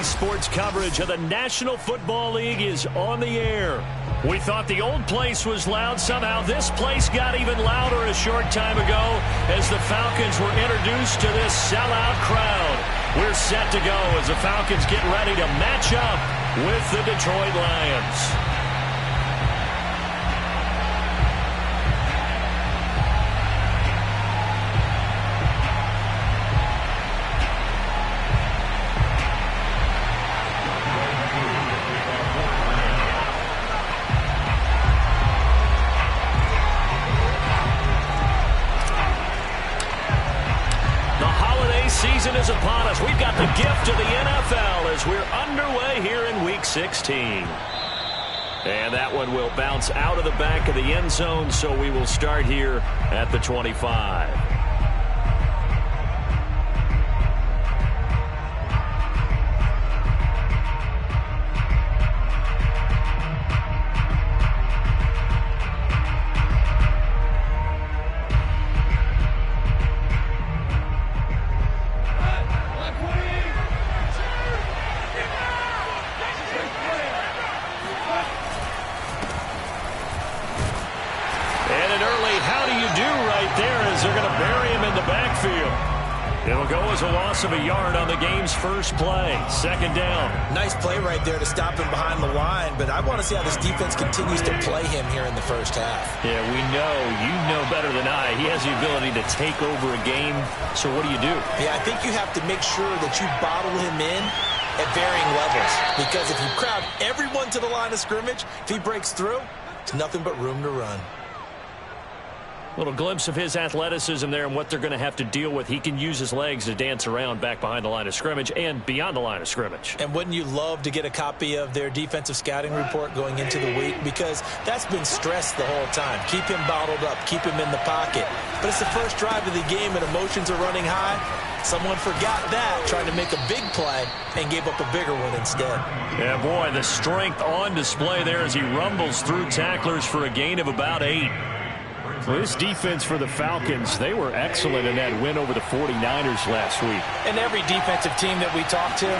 Holiday sports coverage of the National Football League is on the air. We thought the old place was loud. Somehow this place got even louder a short time ago as the Falcons were introduced to this sellout crowd. We're set to go as the Falcons get ready to match up with the Detroit Lions. Season is upon us. We've got the gift of the NFL as we're underway here in Week 16. And that one will bounce out of the back of the end zone, so we will start here at the 25. It'll go as a loss of a yard on the game's first play. Second down. Nice play right there to stop him behind the line, but I want to see how this defense continues to play him here in the first half. Yeah, we know. You know better than I. He has the ability to take over a game. So what do? Yeah, I think you have to make sure that you bottle him in at varying levels, because if you crowd everyone to the line of scrimmage, if he breaks through, it's nothing but room to run. Little glimpse of his athleticism there and what they're going to have to deal with. He can use his legs to dance around back behind the line of scrimmage and beyond the line of scrimmage. And wouldn't you love to get a copy of their defensive scouting report going into the week? Because that's been stressed the whole time. Keep him bottled up. Keep him in the pocket. But it's the first drive of the game and emotions are running high. Someone forgot that, trying to make a big play, and gave up a bigger one instead. Yeah, boy, the strength on display there as he rumbles through tacklers for a gain of about 8. Well, this defense for the Falcons, they were excellent in that win over the 49ers last week. And every defensive team that we talk to,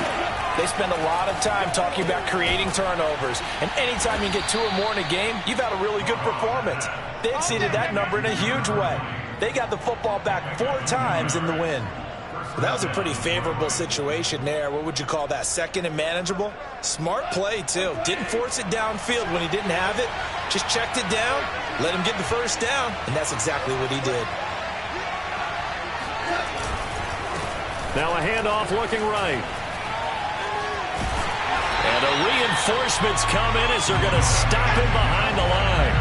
they spend a lot of time talking about creating turnovers. And anytime you get 2 or more in a game, you've had a really good performance. They exceeded that number in a huge way. They got the football back 4 times in the win. Well, that was a pretty favorable situation there. What would you call that? Second and manageable? Smart play, too. Didn't force it downfield when he didn't have it. Just checked it down, let him get the first down, and that's exactly what he did. Now a handoff looking right. And a reinforcement's come in as they're going to stop him behind the line.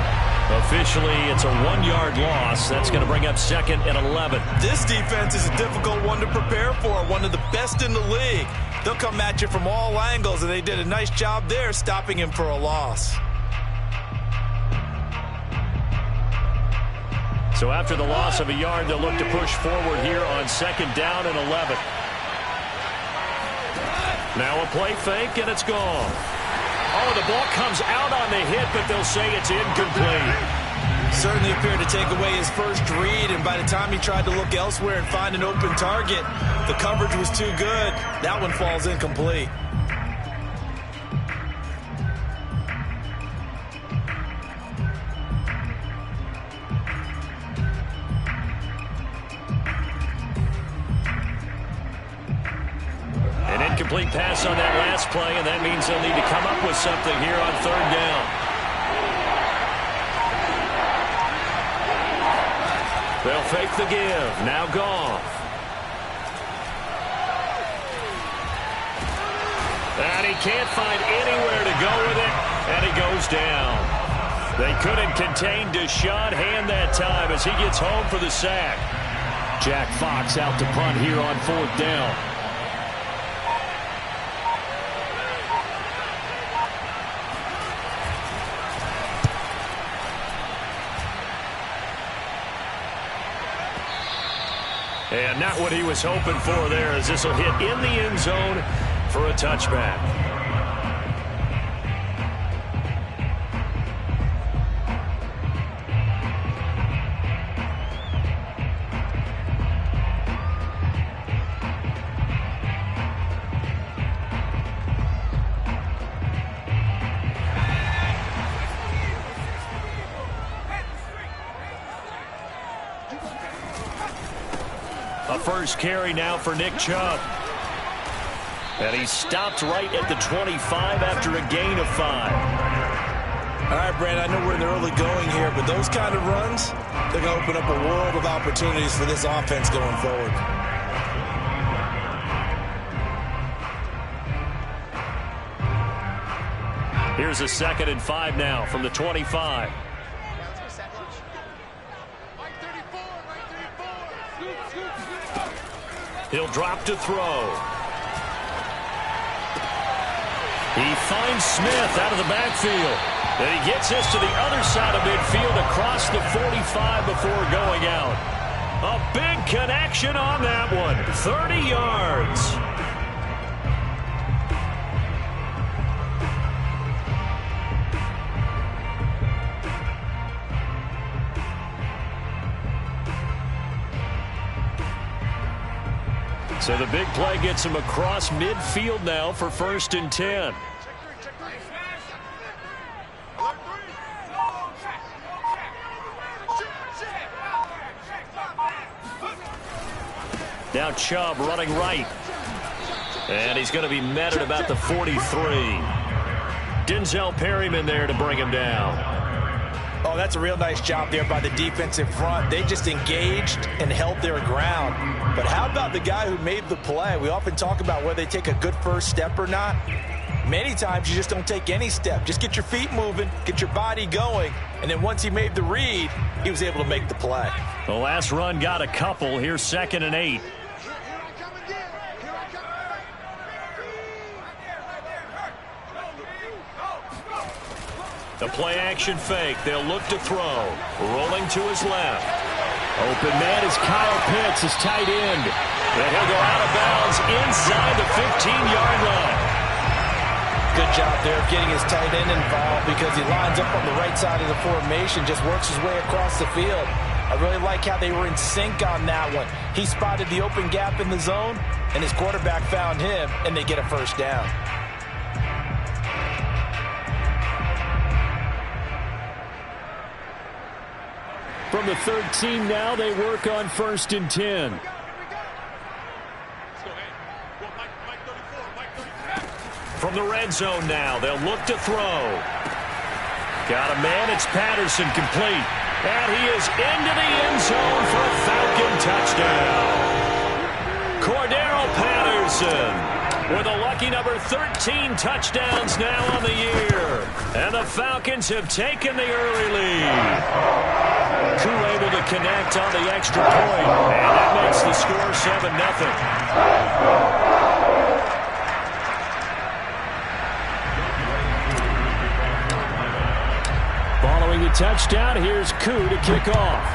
Officially, it's a 1-yard loss. That's going to bring up 2nd and 11. This defense is a difficult one to prepare for, one of the best in the league. They'll come at you from all angles, and they did a nice job there stopping him for a loss. So after the loss of a yard, they'll look to push forward here on 2nd down and 11. Now a play fake, and it's gone. Oh, the ball comes out on the hit, but they'll say it's incomplete. Certainly appeared to take away his first read, and by the time he tried to look elsewhere and find an open target, the coverage was too good. That one falls incomplete. Incomplete pass on that last play, and that means they'll need to come up with something here on 3rd down. They'll fake the give. Now Goff. And he can't find anywhere to go with it, and he goes down. They couldn't contain Deshaun Hand that time as he gets home for the sack. Jack Fox out to punt here on 4th down. And not what he was hoping for there, as this will hit in the end zone for a touchback. first carry now for Nick Chubb. And he stopped right at the 25 after a gain of 5. All right, Brandon, I know we're in the early going here, but those kind of runs, they're going to open up a world of opportunities for this offense going forward. Here's a 2nd and 5 now from the 25. He'll drop to throw. He finds Smith out of the backfield. And he gets this to the other side of midfield across the 45 before going out. A big connection on that one. 30 yards. So the big play gets him across midfield now for 1st and 10. Now Chubb running right. And he's going to be met at about the 43. Denzel Perryman there to bring him down. Oh, that's a real nice job there by the defensive front. They just engaged and held their ground. But how about the guy who made the play? We often talk about whether they take a good first step or not. Many times you just don't take any step. Just get your feet moving, get your body going, and then once he made the read, he was able to make the play. The last run got a couple. Here's 2nd and 8. The play-action fake. They'll look to throw. Rolling to his left. Open man is Kyle Pitts, his tight end. And he'll go out of bounds inside the 15-yard line. Good job there of getting his tight end involved because he lines up on the right side of the formation, just works his way across the field. I really like how they were in sync on that one. He spotted the open gap in the zone, and his quarterback found him, and they get a first down. From the 13 now, they work on 1st and 10. From the red zone now, they'll look to throw. Got a man, it's Patterson, complete. And he is into the end zone for a Falcon touchdown. Cordero Patterson with a lucky number 13 touchdowns now on the year. And the Falcons have taken the early lead. Koo able to connect on the extra point. And that makes the score 7-0. Following the touchdown, here's Koo to kick off.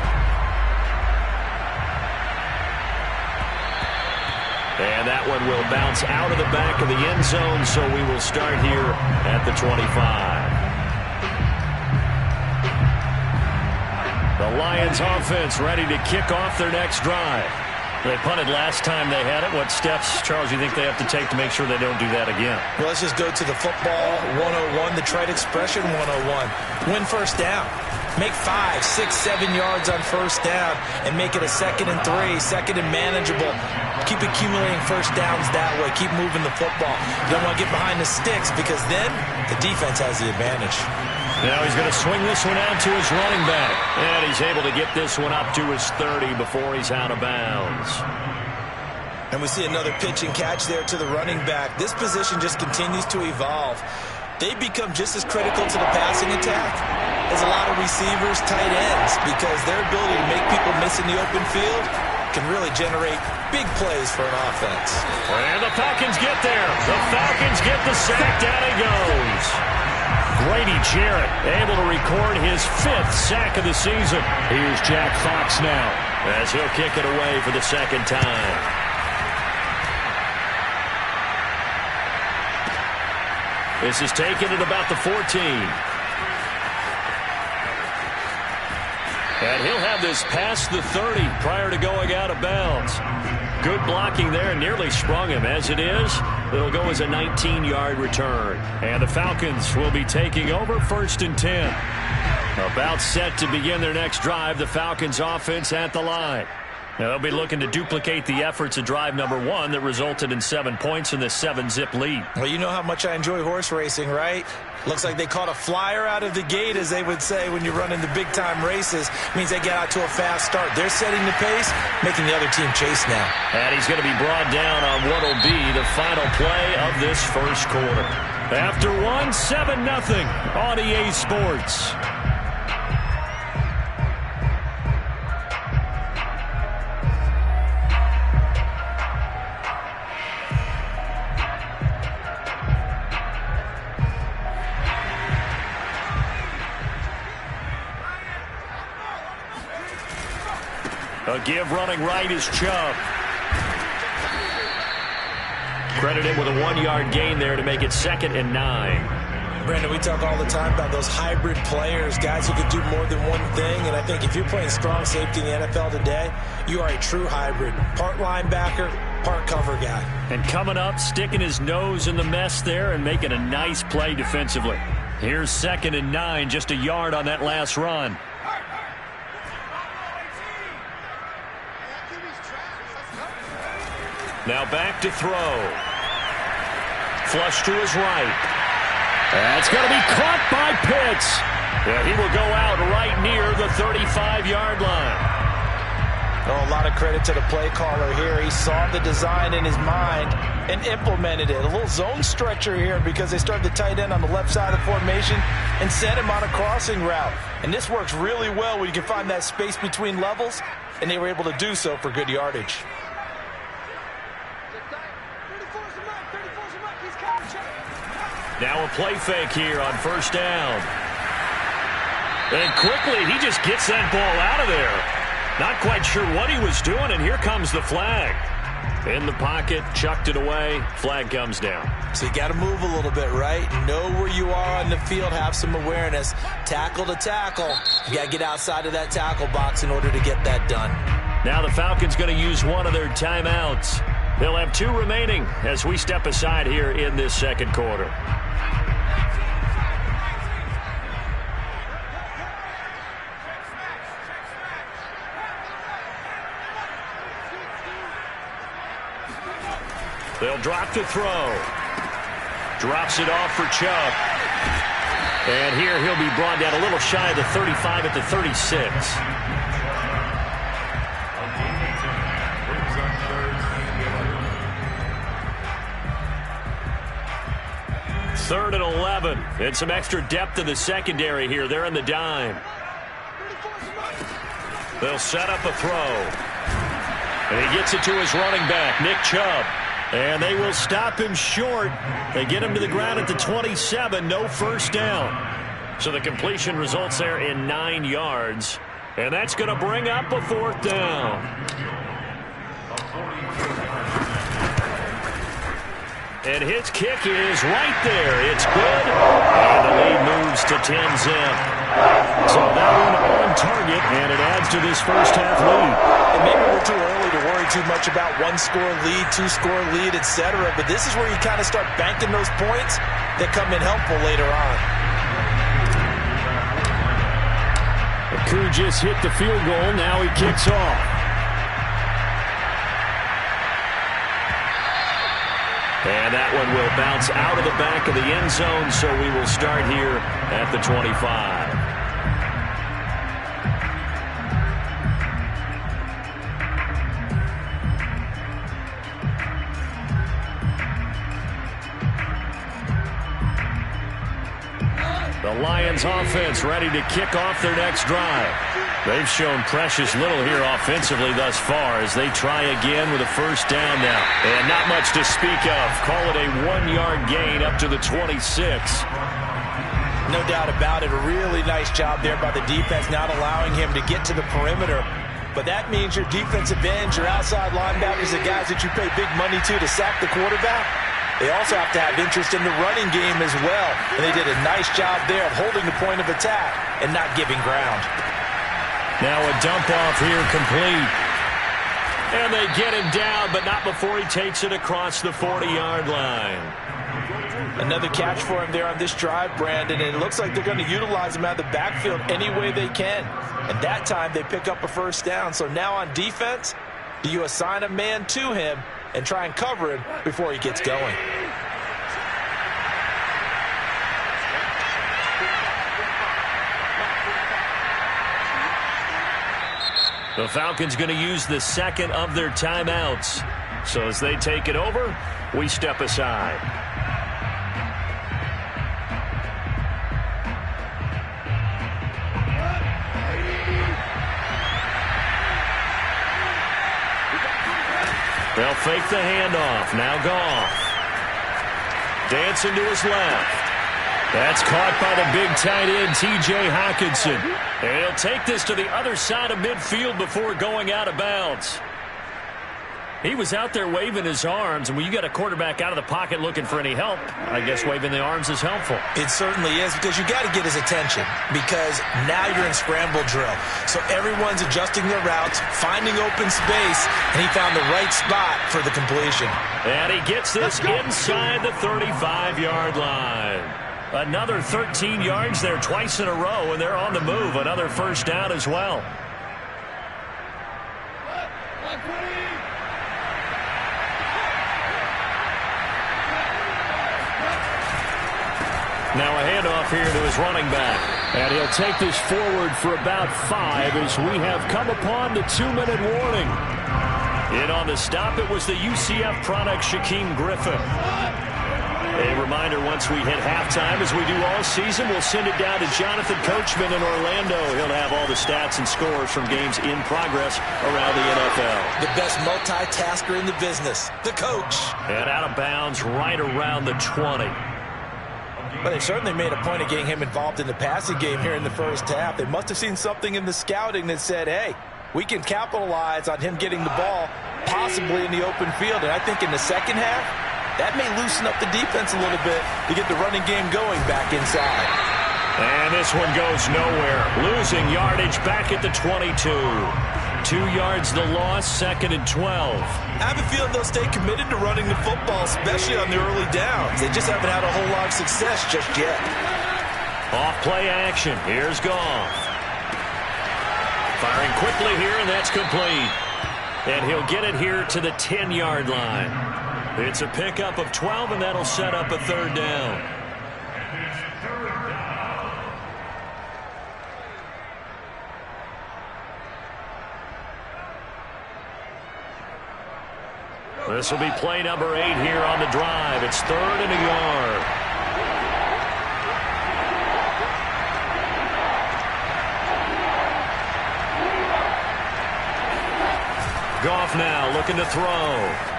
And that one will bounce out of the back of the end zone, so we will start here at the 25. The Lions offense ready to kick off their next drive. They punted last time they had it. What steps, Charles, you think they have to take to make sure they don't do that again? Well, let's just go to the football 101, the trade expression 101. Win first down. Make 5, 6, 7 yards on first down and make it a 2nd and 3, 2nd and manageable. Keep accumulating first downs that way. Keep moving the football. You don't want to get behind the sticks because then the defense has the advantage. Now he's going to swing this one out to his running back. And he's able to get this one up to his 30 before he's out of bounds. And we see another pitch and catch there to the running back. This position just continues to evolve. They become just as critical to the passing attack as a lot of receivers, tight ends, because their ability to make people miss in the open field can really generate big plays for an offense. And the Falcons get there. The Falcons get the sack. Down he goes. Grady Jarrett able to record his 5th sack of the season. Here's Jack Fox now as he'll kick it away for the 2nd time. This is taken at about the 14. And he'll have this past the 30 prior to going out of bounds. Good blocking there, nearly sprung him. As it is, it'll go as a 19-yard return. And the Falcons will be taking over 1st and 10. About set to begin their next drive, the Falcons offense at the line. Now they'll be looking to duplicate the efforts of drive number 1 that resulted in 7 points in this 7-zip lead. Well, you know how much I enjoy horse racing, right? Looks like they caught a flyer out of the gate, as they would say when you're running the big-time races. Means they get out to a fast start. They're setting the pace, making the other team chase now. And he's going to be brought down on what will be the final play of this first quarter. After 1, 7-0 on EA Sports. A give running right is Chubb. Credited with a 1-yard gain there to make it 2nd and 9. Brandon, we talk all the time about those hybrid players, guys who can do more than one thing. And I think if you're playing strong safety in the NFL today, you are a true hybrid. Part linebacker, part cover guy. And coming up, sticking his nose in the mess there and making a nice play defensively. Here's 2nd and 9, just a yard on that last run. Now back to throw. Flush to his right. That's going to be caught by Pitts. Yeah, he will go out right near the 35-yard line. Oh, a lot of credit to the play caller here. He saw the design in his mind and implemented it. A little zone stretcher here because they started the tight end on the left side of the formation and sent him on a crossing route. And this works really well when you can find that space between levels, and they were able to do so for good yardage. Now a play fake here on first down. And quickly, he just gets that ball out of there. Not quite sure what he was doing, and here comes the flag. In the pocket, chucked it away, flag comes down. So you got to move a little bit, right? Know where you are on the field, have some awareness. Tackle to tackle. You got to get outside of that tackle box in order to get that done. Now the Falcons going to use one of their timeouts. They'll have 2 remaining as we step aside here in this second quarter. They'll drop to throw. Drops it off for Chubb. And here he'll be brought down a little shy of the 35 at the 36. Third and 11. And some extra depth in the secondary here. They're in the dime. They'll set up a throw. And he gets it to his running back, Nick Chubb. And they will stop him short. They get him to the ground at the 27. No first down. So the completion results there in 9 yards. And that's going to bring up a 4th down. And his kick is right there. It's good. And the lead moves to 10-zip. So that one on target, and it adds to this first half lead. And maybe we're too early to worry too much about 1-score lead, 2-score lead, etc. But this is where you kind of start banking those points that come in helpful later on. Koo just hit the field goal. Now he kicks off. And that one will bounce out of the back of the end zone, so we will start here at the 25. The Lions offense ready to kick off their next drive. They've shown precious little here offensively thus far as they try again with a first down now. And not much to speak of. Call it a 1-yard gain up to the 26. No doubt about it. A really nice job there by the defense, not allowing him to get to the perimeter. But that means your defensive ends, your outside linebackers, the guys that you pay big money to sack the quarterback, they also have to have interest in the running game as well. And they did a nice job there of holding the point of attack and not giving ground. Now a dump off here complete. And they get him down, but not before he takes it across the 40-yard line. Another catch for him there on this drive, Brandon, and it looks like they're going to utilize him out of the backfield any way they can. And that time they pick up a first down. So now on defense, Do you assign a man to him and try and cover him before he gets going? The Falcons going to use the second of their timeouts. So as they take it over, we step aside. They'll fake the handoff. Now Goff. Dancing to his left. That's caught by the big tight end, T.J. Hockenson. And he'll take this to the other side of midfield before going out of bounds. He was out there waving his arms, and when you got a quarterback out of the pocket looking for any help, I guess waving the arms is helpful. It certainly is, because you got to get his attention, because now you're in scramble drill. So everyone's adjusting their routes, finding open space, and he found the right spot for the completion. And he gets this inside the 35-yard line. Another 13 yards there twice in a row, and they're on the move. Another first down as well. Now a handoff here to his running back. And he'll take this forward for about 5 as we have come upon the 2-minute warning. In on the stop, it was the UCF product, Shaquem Griffin. A reminder, once we hit halftime, as we do all season, we'll send it down to Jonathan Coachman in Orlando. He'll have all the stats and scores from games in progress around the NFL. The best multitasker in the business, the coach. And out of bounds right around the 20. Well, they certainly made a point of getting him involved in the passing game here in the first half. They must have seen something in the scouting that said, hey, we can capitalize on him getting the ball, possibly in the open field. And I think in the second half, that may loosen up the defense a little bit to get the running game going back inside. And this one goes nowhere. Losing yardage back at the 22. 2 yards the loss, 2nd and 12. I have a feeling they'll stay committed to running the football, especially on the early downs. They just haven't had a whole lot of success just yet. Off play action. Here's Goff. Firing quickly here, and that's complete. And he'll get it here to the 10-yard line. It's a pickup of 12, and that'll set up a third down. This will be play number 8 here on the drive. It's 3rd and a yard. Goff now looking to throw.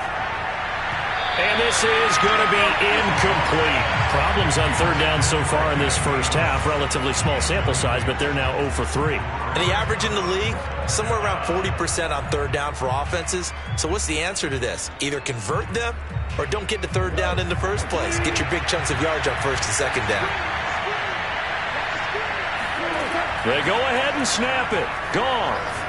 And this is going to be incomplete. Problems on third down so far in this first half. Relatively small sample size, but they're now 0 for 3. And the average in the league, somewhere around 40% on third down for offenses. So what's the answer to this? Either convert them or don't get the third down in the first place. Get your big chunks of yards on first and second down. They go ahead and snap it. Goff.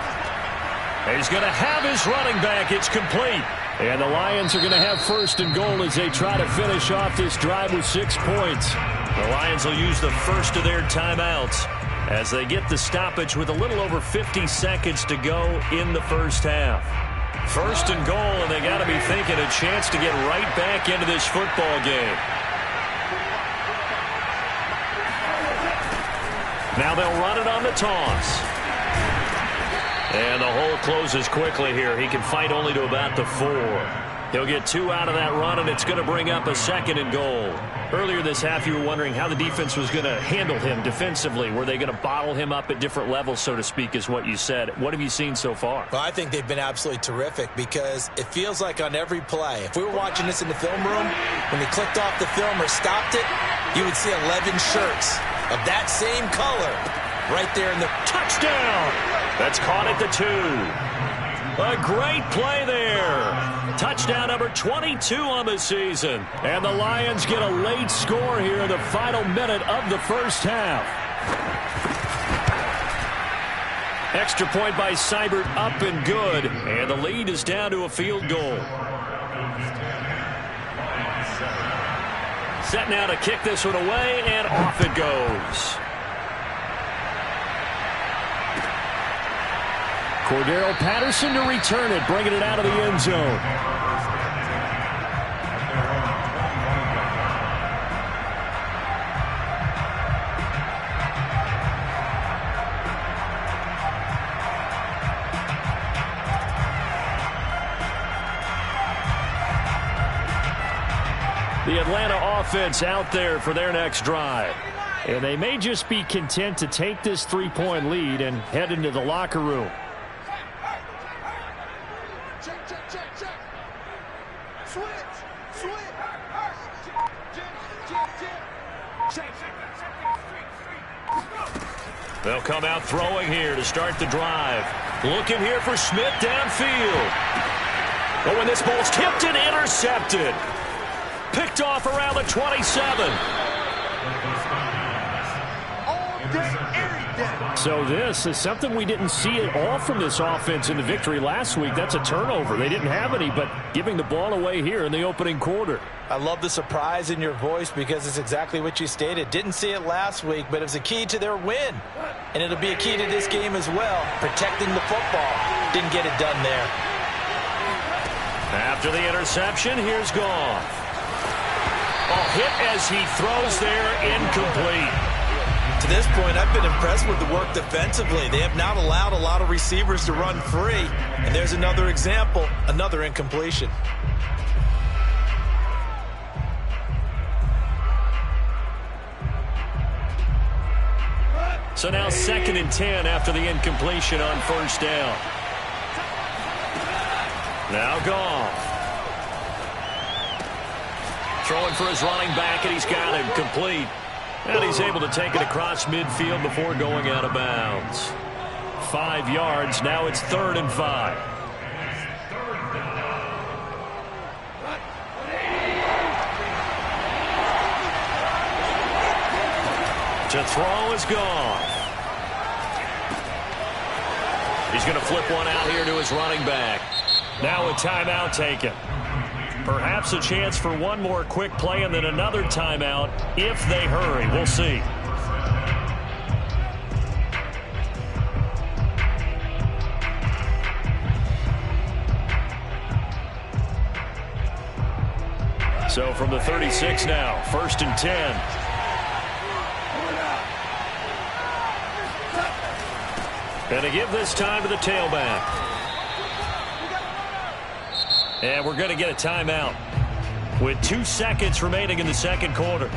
He's going to have his running back. It's complete. And the Lions are going to have 1st and goal as they try to finish off this drive with 6 points. The Lions will use the first of their timeouts as they get the stoppage with a little over 50 seconds to go in the first half. 1st and goal, and they got to be thinking a chance to get right back into this football game. Now they'll run it on the toss. And the hole closes quickly here. He can fight only to about the 4. He'll get 2 out of that run, and it's going to bring up a 2nd and goal. Earlier this half, you were wondering how the defense was going to handle him defensively. Were they going to bottle him up at different levels, so to speak, is what you said. What have you seen so far? Well, I think they've been absolutely terrific because it feels like on every play, if we were watching this in the film room, when they clicked off the film or stopped it, you would see 11 shirts of that same color right there in the touchdown. That's caught at the 2. A great play there. Touchdown number 22 on the season. And the Lions get a late score here in the final minute of the first half. Extra point by Seibert, up and good. And the lead is down to a field goal. Set now to kick this one away, and off it goes. Cordero Patterson to return it, bringing it out of the end zone. The Atlanta offense out there for their next drive. And they may just be content to take this 3-point lead and head into the locker room. They'll come out throwing here to start the drive. Looking here for Smith downfield. Oh, and this ball's tipped and intercepted. Picked off around the 27. So this is something we didn't see at all from this offense in the victory last week. That's a turnover. They didn't have any, but giving the ball away here in the opening quarter. I love the surprise in your voice because it's exactly what you stated. Didn't see it last week, but it was a key to their win. And it'll be a key to this game as well, protecting the football. Didn't get it done there. After the interception, here's Goff. A hit as he throws there, incomplete. To this point, I've been impressed with the work defensively. They have not allowed a lot of receivers to run free. And there's another example, another incompletion. So now 2nd and 10 after the incompletion on first down. Now Goff. Throwing for his running back, and he's got him complete. And he's able to take it across midfield before going out of bounds. 5 yards. Now it's 3rd and 5. To throw is Goff. He's going to flip one out here to his running back. Now a timeout taken. Perhaps a chance for one more quick play and then another timeout if they hurry. We'll see. So from the 36 now, 1st and 10. And to give this time to the tailback. And we're going to get a timeout with 2 seconds remaining in the second quarter.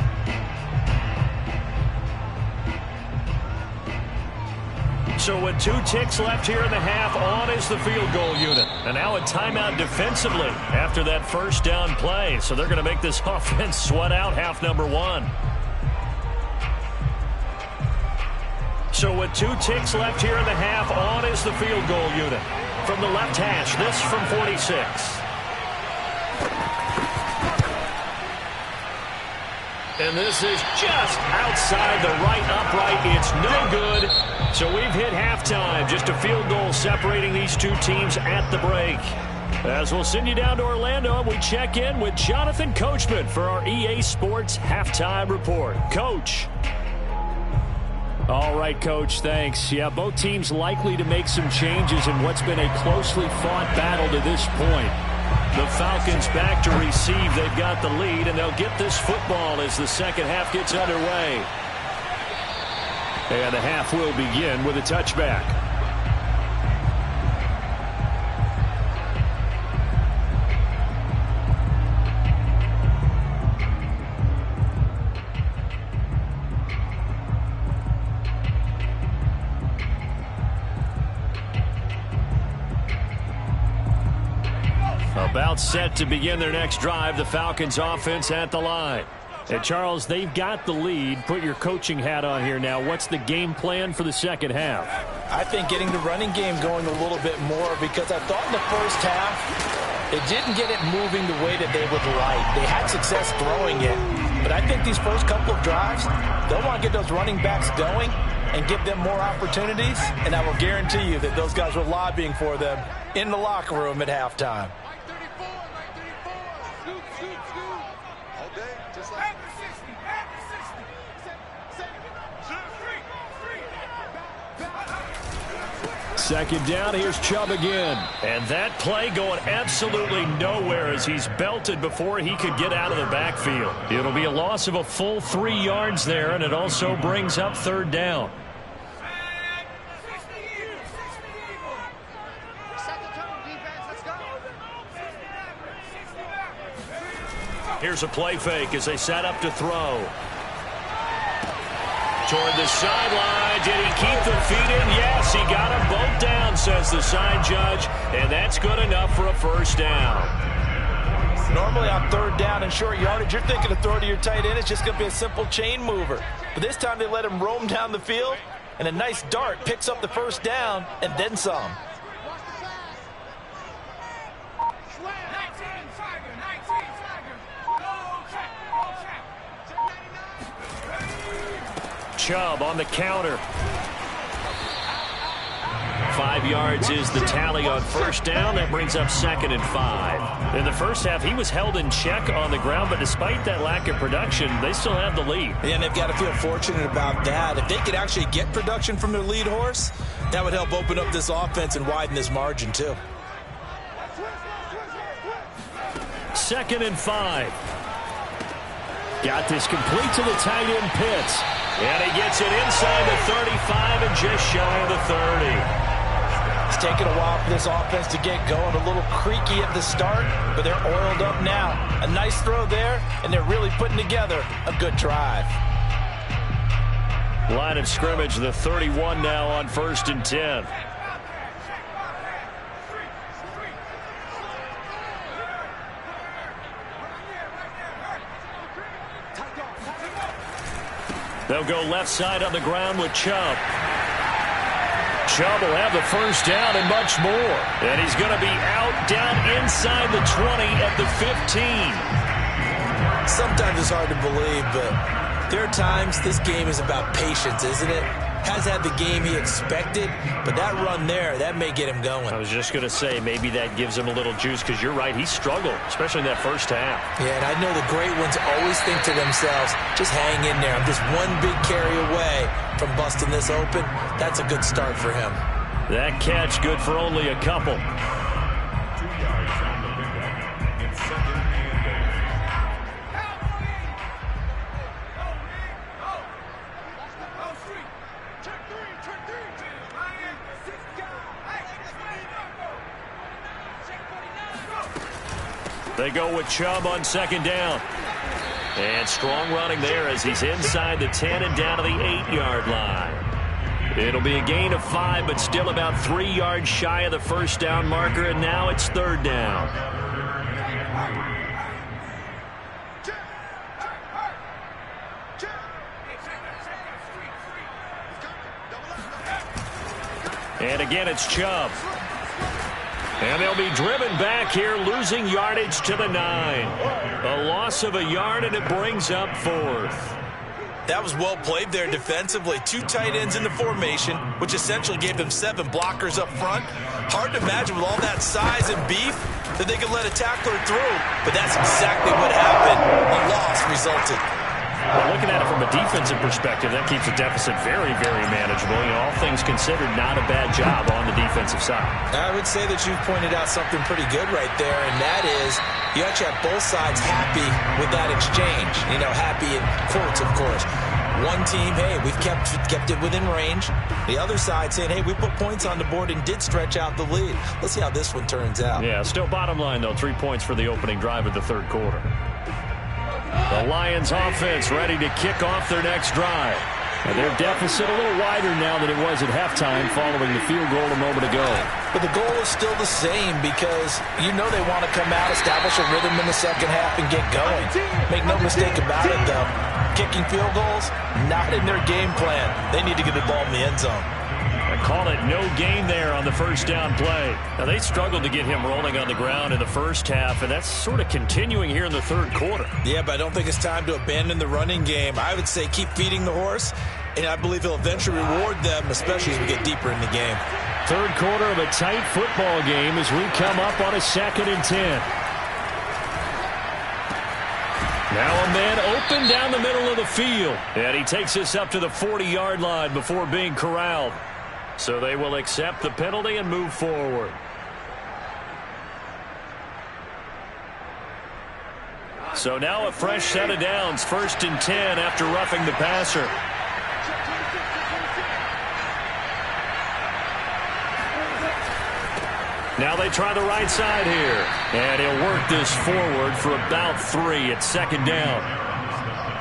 So with 2 ticks left here in the half, on is the field goal unit. And now a timeout defensively after that first down play. So they're going to make this offense sweat out half number 1. So with 2 ticks left here in the half, on is the field goal unit. From the left hash, this from 46. And this is just outside the right upright. It's no good. So we've hit halftime. Just a field goal separating these 2 teams at the break. As we'll send you down to Orlando, we check in with Jonathan Coachman for our EA Sports Halftime Report. Coach. All right, Coach, thanks. Yeah, both teams likely to make some changes in what's been a closely fought battle to this point. The Falcons back to receive. They've got the lead, and they'll get this football as the second half gets underway. And the half will begin with a touchback. About set to begin their next drive, the Falcons offense at the line. And Charles, they've got the lead. Put your coaching hat on here now. What's the game plan for the second half? I think getting the running game going a little bit more, because I thought in the first half they didn't get it moving the way that they would like. They had success throwing it, but I think these first couple of drives, they'll want to get those running backs going and give them more opportunities, and I will guarantee you that those guys were lobbying for them in the locker room at halftime. Second down, here's Chubb again. And that play going absolutely nowhere as he's belted before he could get out of the backfield. It'll be a loss of a full 3 yards there, and it also brings up third down. Here's a play fake as they set up to throw. Toward the sideline. Did he keep the feet in? Yes, he got them both down, says the side judge. And that's good enough for a first down. Normally on third down and short yardage, you're thinking to throw to your tight end. It's just going to be a simple chain mover. But this time they let him roam down the field. And a nice dart picks up the first down and then some. Chubb on the counter. 5 yards is the tally on first down. That brings up 2nd and 5. In the first half, he was held in check on the ground, but despite that lack of production, they still have the lead. Yeah, and they've got to feel fortunate about that. If they could actually get production from their lead horse, that would help open up this offense and widen this margin, too. 2nd and 5. Got this complete to the tight end Pitts. And he gets it inside the 35 and just shy of the 30. It's taken a while for this offense to get going. A little creaky at the start, but they're oiled up now. A nice throw there, and they're really putting together a good drive. Line of scrimmage, the 31 now on 1st and 10. They'll go left side on the ground with Chubb. Chubb will have the first down and much more. And he's going to be out down inside the 20 at the 15. Sometimes it's hard to believe, but there are times this game is about patience, isn't it? Has had the game he expected, but that run there, that may get him going. I was just going to say, maybe that gives him a little juice, because you're right, he struggled, especially in that first half. Yeah, and I know the great ones always think to themselves, just hang in there. I'm just one big carry away from busting this open. That's a good start for him. That catch good for only a couple. They go with Chubb on 2nd down. And strong running there as he's inside the 10 and down to the 8-yard line. It'll be a gain of 5, but still about 3 yards shy of the first down marker, and now it's 3rd down. And again, it's Chubb. And they'll be driven back here, losing yardage to the 9. A loss of a yard, and it brings up 4th. That was well played there defensively. 2 tight ends in the formation, which essentially gave them 7 blockers up front. Hard to imagine with all that size and beef that they could let a tackler through. But that's exactly what happened. A loss resulted. Well, looking at it from a defensive perspective, that keeps the deficit very, very manageable. You know, all things considered, not a bad job on the defensive side. I would say that you've pointed out something pretty good right there, and that is you actually have both sides happy with that exchange. You know, happy in quotes, of course. One team, hey, we've kept it within range. The other side saying, hey, we put points on the board and did stretch out the lead. Let's see how this one turns out. Yeah, still bottom line, though, 3 points for the opening drive of the 3rd quarter. The Lions offense ready to kick off their next drive. And their deficit a little wider now than it was at halftime following the field goal a moment ago. But the goal is still the same because you know they want to come out, establish a rhythm in the second half, and get going. Make no mistake about it, though. Kicking field goals, not in their game plan. They need to get the ball in the end zone. I call it no gain there on the first down play. Now, they struggled to get him rolling on the ground in the first half, and that's sort of continuing here in the 3rd quarter. Yeah, but I don't think it's time to abandon the running game. I would say keep feeding the horse, and I believe he'll eventually reward them, especially as we get deeper in the game. 3rd quarter of a tight football game as we come up on a 2nd and 10. Now a man open down the middle of the field. And he takes us up to the 40-yard line before being corralled. So they will accept the penalty and move forward. So now a fresh set of downs, 1st and 10 after roughing the passer. Now they try the right side here. And he'll work this forward for about 3 at 2nd down.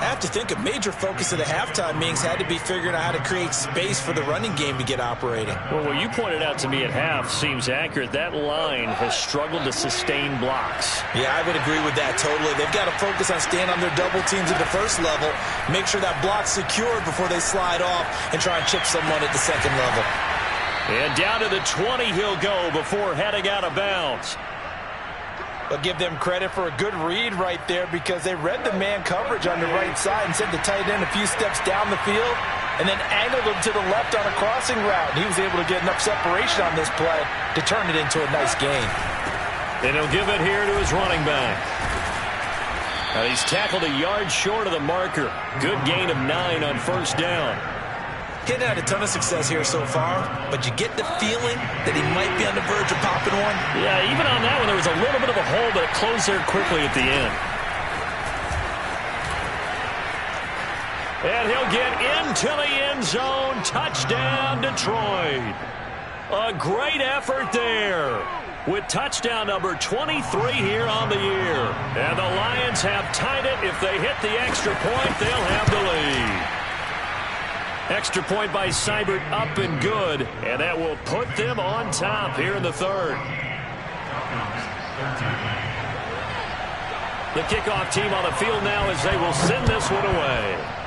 I have to think a major focus of the halftime meetings had to be figuring out how to create space for the running game to get operating. Well, what you pointed out to me at half seems accurate. That line has struggled to sustain blocks. Yeah, I would agree with that totally. They've got to focus on staying on their double teams at the first level, make sure that block's secured before they slide off and try and chip someone at the second level. And down to the 20 he'll go before heading out of bounds. But give them credit for a good read right there because they read the man coverage on the right side and sent the tight end a few steps down the field and then angled him to the left on a crossing route. He was able to get enough separation on this play to turn it into a nice gain. And he'll give it here to his running back. Now he's tackled a yard short of the marker. Good gain of 9 on 1st down. He hadn't had a ton of success here so far, but you get the feeling that he might be on the verge of popping one. Yeah, even on that one, there was a little bit of a hole, but it closed there quickly at the end. And he'll get into the end zone. Touchdown, Detroit. A great effort there with touchdown number 23 here on the year. And the Lions have tied it. If they hit the extra point, they'll have the lead. Extra point by Seibert, up and good, and that will put them on top here in the 3rd. The kickoff team on the field now as they will send this one away.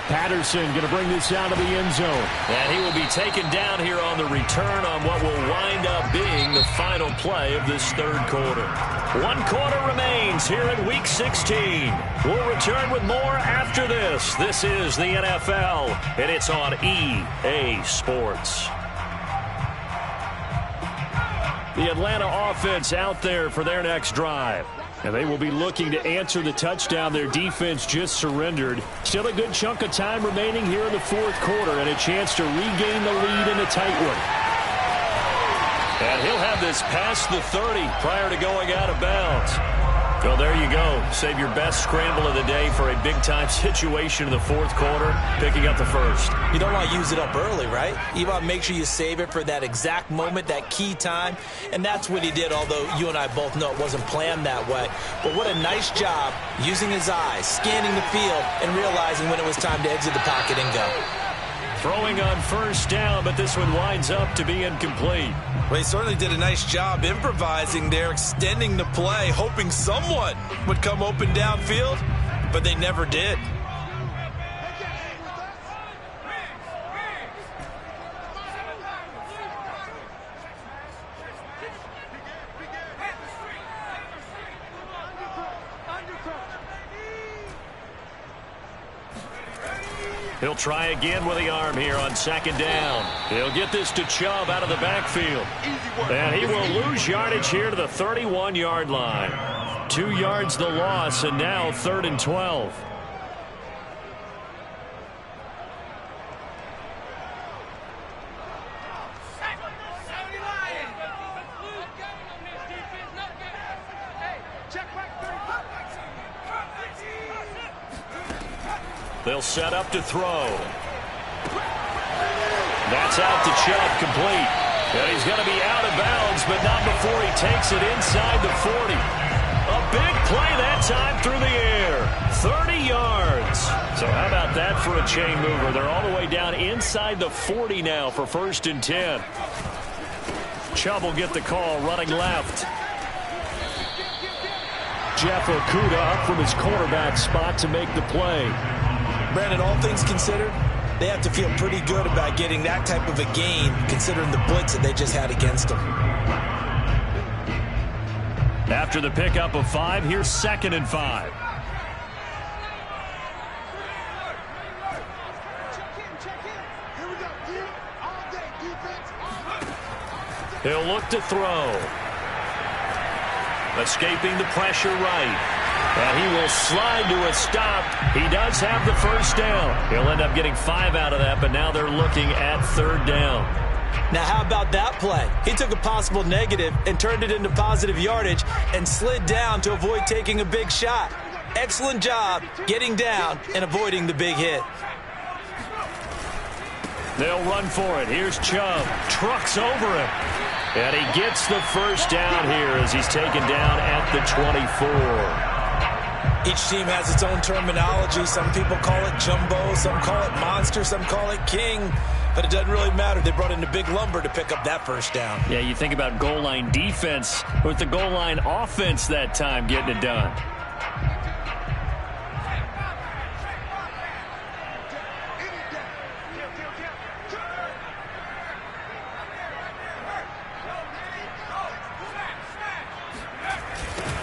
Patterson going to bring this down to the end zone. And he will be taken down here on the return on what will wind up being the final play of this 3rd quarter. 1 quarter remains here in Week 16. We'll return with more after this. This is the NFL, and it's on EA Sports. The Atlanta offense out there for their next drive. And they will be looking to answer the touchdown their defense just surrendered. Still a good chunk of time remaining here in the 4th quarter and a chance to regain the lead in a tight one. And he'll have this past the 30 prior to going out of bounds. Well, there you go. Save your best scramble of the day for a big-time situation in the 4th quarter, picking up the 1st. You don't want to use it up early, right? You want to make sure you save it for that exact moment, that key time. And that's what he did, although you and I both know it wasn't planned that way. But what a nice job using his eyes, scanning the field, and realizing when it was time to exit the pocket and go. Throwing on 1st down, but this one winds up to be incomplete. Well, he certainly did a nice job improvising there, extending the play, hoping someone would come open downfield, but they never did. He'll try again with the arm here on 2nd down. He'll get this to Chubb out of the backfield. And he will lose yardage here to the 31-yard line. 2 yards the loss, and now 3rd and 12. They'll set up to throw. That's out to Chubb, complete. And he's going to be out of bounds, but not before he takes it inside the 40. A big play that time through the air. 30 yards. So how about that for a chain mover? They're all the way down inside the 40 now for 1st and 10. Chubb will get the call running left. Jeff Okudah up from his cornerback spot to make the play. Brandon, all things considered, they have to feel pretty good about getting that type of a gain, considering the blitz that they just had against them. After the pickup of 5, here's 2nd and 5. He'll look to throw. Escaping the pressure right. And he will slide to a stop. He does have the first down. He'll end up getting 5 out of that, but now they're looking at 3rd down. Now, how about that play? He took a possible negative and turned it into positive yardage and slid down to avoid taking a big shot. Excellent job getting down and avoiding the big hit. They'll run for it. Here's Chubb. Trucks over him. And he gets the first down here as he's taken down at the 24. Each team has its own terminology. Some people call it jumbo, some call it monster, some call it king. But it doesn't really matter. They brought in the big lumber to pick up that first down. Yeah, you think about goal line defense with the goal line offense that time getting it done.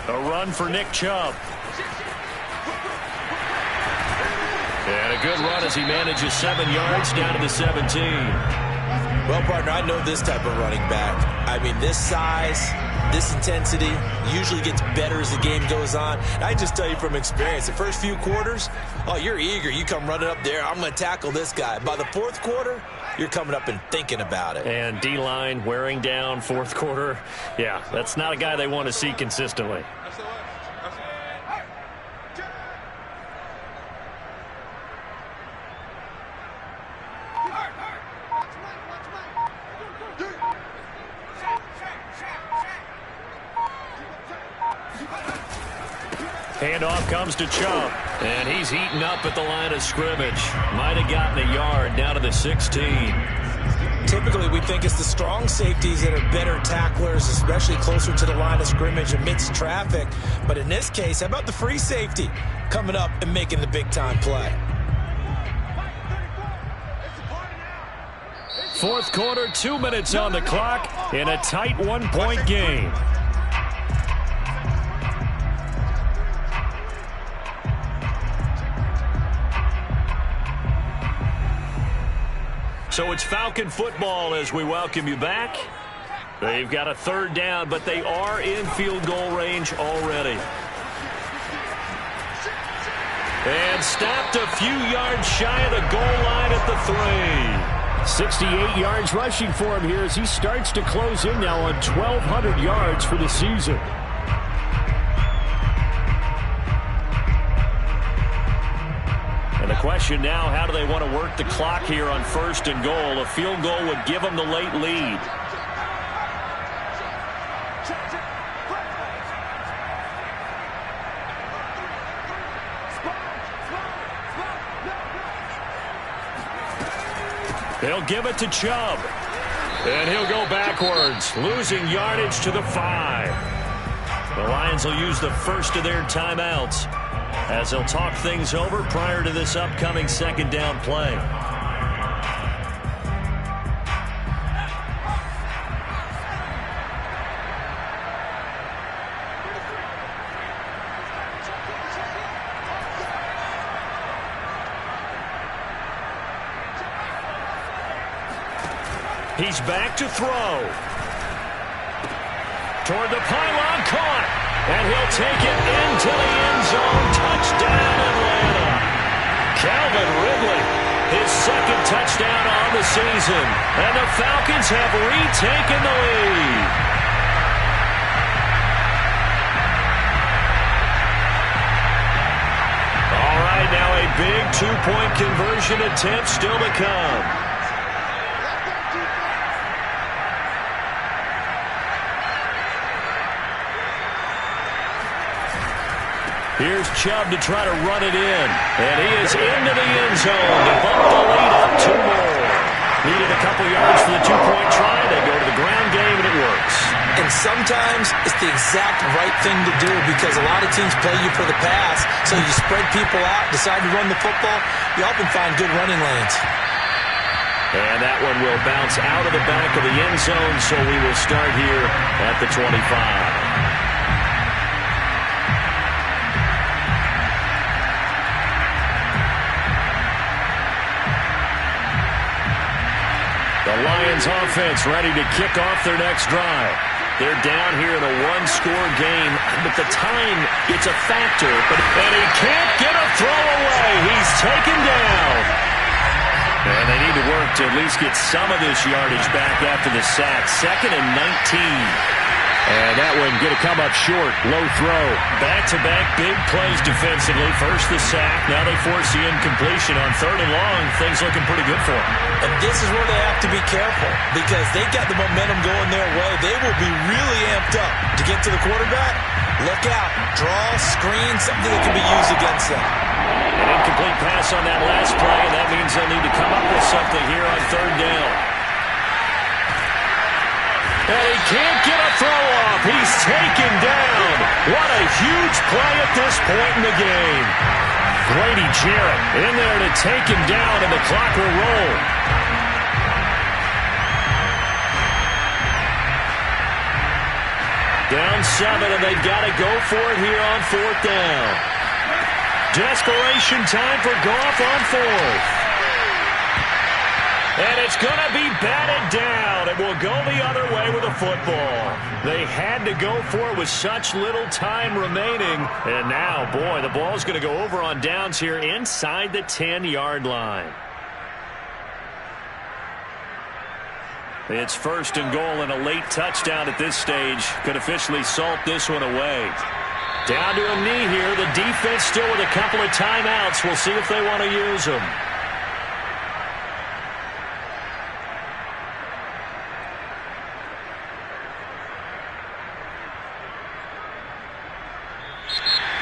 A run for Nick Chubb. And a good run as he manages 7 yards down to the 17. Well, partner, I know this type of running back. I mean, this size, this intensity usually gets better as the game goes on. And I just tell you from experience, the first few quarters, oh, you're eager. You come running up there, I'm going to tackle this guy. By the 4th quarter, you're coming up and thinking about it. And D-line wearing down 4th quarter. Yeah, that's not a guy they want to see consistently. Handoff comes to Chubb, and he's eaten up at the line of scrimmage. Might have gotten a yard down to the 16. Typically, we think it's the strong safeties that are better tacklers, especially closer to the line of scrimmage amidst traffic. But in this case, how about the free safety coming up and making the big-time play? 4th quarter, 2 minutes on the clock in a tight 1-point game. So it's Falcon football as we welcome you back. They've got a 3rd down, but they are in field goal range already. And stopped a few yards shy of the goal line at the 3. 68 yards rushing for him here as he starts to close in now on 1,200 yards for the season. And the question now, how do they want to work the clock here on 1st and goal? A field goal would give them the late lead. They'll give it to Chubb. And he'll go backwards, losing yardage to the 5. The Lions will use the first of their timeouts as they'll talk things over prior to this upcoming 2nd down play. He's back to throw. Toward the pylon, caught. And he'll take it into the end zone. Touchdown, Atlanta. Calvin Ridley, his 2nd touchdown on the season. And the Falcons have retaken the lead. All right, now a big 2-point conversion attempt still to come. Here's Chubb to try to run it in. And he is into the end zone to bump the lead up 2 more. Needed a couple yards for the 2-point try. They go to the ground game, and it works. And sometimes it's the exact right thing to do because a lot of teams play you for the pass. So you spread people out, decide to run the football. You often find good running lanes. And that one will bounce out of the back of the end zone, so we will start here at the 25. The Lions offense ready to kick off their next drive. They're down here in a 1 one-score game, but the time, it's a factor. And he can't get a throw away. He's taken down. And they need to work to at least get some of this yardage back after the sack. 2nd and 19. And that one going to come up short. Low throw. Back-to-back big plays defensively. First the sack. Now they force the incompletion on 3rd and long. Things looking pretty good for them. And this is where they have to be careful because they got the momentum going their way. They will be really amped up to get to the quarterback. Look out. Draw, screen, something that can be used against them. An incomplete pass on that last play, and that means they'll need to come up with something here on 3rd down. And he can't get a throw off. He's taken down. What a huge play at this point in the game. Grady Jarrett in there to take him down, and the clock will roll. Down 7, and they've got to go for it here on 4th down. Desperation time for Goff on 4th. And it's going to be batted down, and will go the other way with the football. They had to go for it with such little time remaining. And now, boy, the ball's going to go over on downs here inside the 10-yard line. It's 1st and goal, and a late touchdown at this stage could officially salt this one away. Down to a knee here. The defense still with a couple of timeouts. We'll see if they want to use them.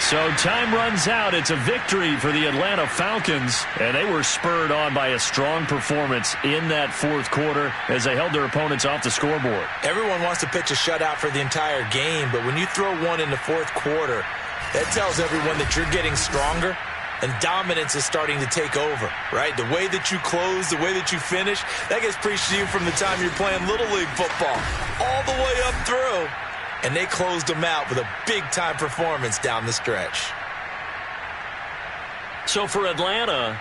So time runs out. It's a victory for the Atlanta Falcons, and they were spurred on by a strong performance in that 4th quarter as they held their opponents off the scoreboard. Everyone wants to pitch a shutout for the entire game, but when you throw one in the 4th quarter, that tells everyone that you're getting stronger and dominance is starting to take over, right? The way that you close, the way that you finish, that gets preached to you from the time you're playing Little League football all the way up through. And they closed them out with a big-time performance down the stretch. So for Atlanta,